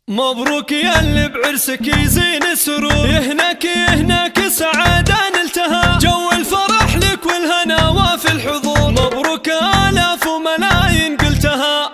مبروك يا اللي بعرسك يزين السرور، يهناك يهناك سعادة نلتها، جو الفرح لك والهنا وفي الحضور، مبروك آلاف وملايين قلتها.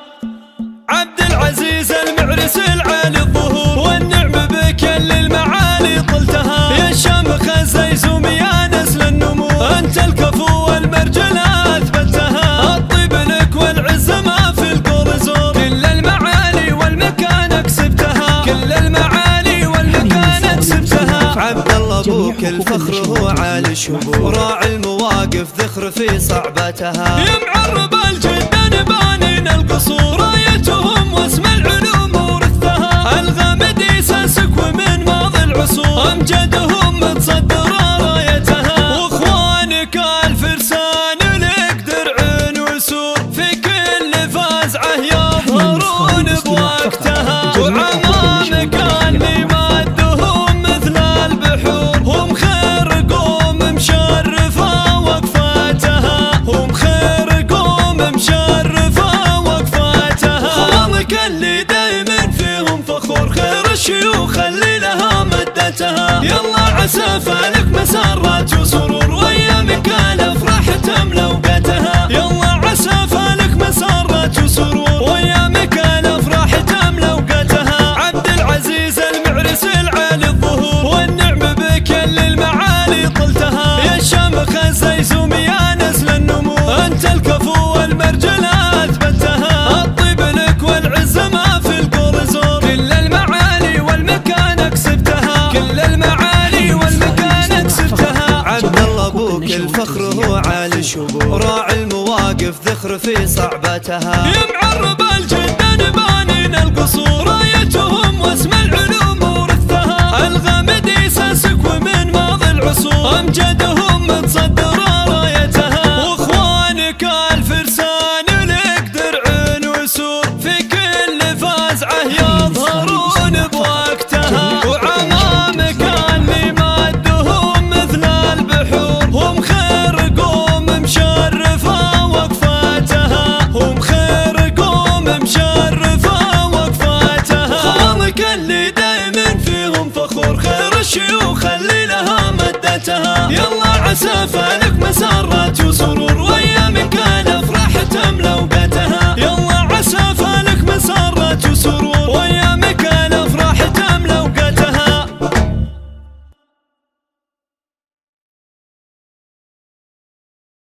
عبد العزيز المعرس العالي الظهور، والنعم بك يا اللي المعالي طلتها، يا شامخ الزيزوم يا نسل النمو، انت الكفو والمرجل اثبتها، الطيب لك والعز ما في القول زور، كل المعالي والمكان كسبتها، كل المعالي والمكان كسبتها. عبد الله ابوك الفخر هو عالي الشبور، راعي المواقف ذخر في صعبتها، يا معرب الجدان بانين القصور، رايتهم واسم العلوم ورثها، الغامدي ساسك ومن ماضي العصور، امجدهم متصدره رايتها، واخوانك الفرسان لك درع وسور، في كل فازعه يظهرون بوقتها، وعمامك اللي مادهم مثل البحور، هم خير قوم مشرفه وقفاتها، هم خير قوم مشرفه وقفاتها، خوالك اللي دايما فيهم فخور، خير الشيوخ اللي لها مدتها، يلا عسى فالك مسرات وسرور، وايامك الافراح تملى اوقاتها، يلا عسى فالك مسرات وسرور، وايامك الافراح تملى اوقاتها. عبد العزيز المعرس العالي الظهور، والنعم بك يا اللي المعالي طلتها، يا شامخ الزيزوم يا نسل النمو، انت الكفو والمرجل اثبتها، الطيب لك والعز ما في القول زور، كل المعالي والمكان كسبتها، كل المعالي والمكان كسبتها. عبد الله ابوك الفخر هو عالي الشبور، راعي المواقف ذخر في صعبتها، يا معرب الجدان بانين القصور، رايتهم واسم العلوم ورثها، الغامدي ساسك ومن ماضي العصور، امجدهم متصدره رايتها، واخوانك الفرسان لك درع وسور، في كل فازعه يظهرون بوقتها، وعمامك اللي مادهم مثل البحور، هم خير قوم مشرفه وقفاتها، هم خير قوم مشرفه وقفاتها، خوالك اللي دايما فيهم فخور، خير الشيوخ اللي لها مدتها، يلا عسى فالك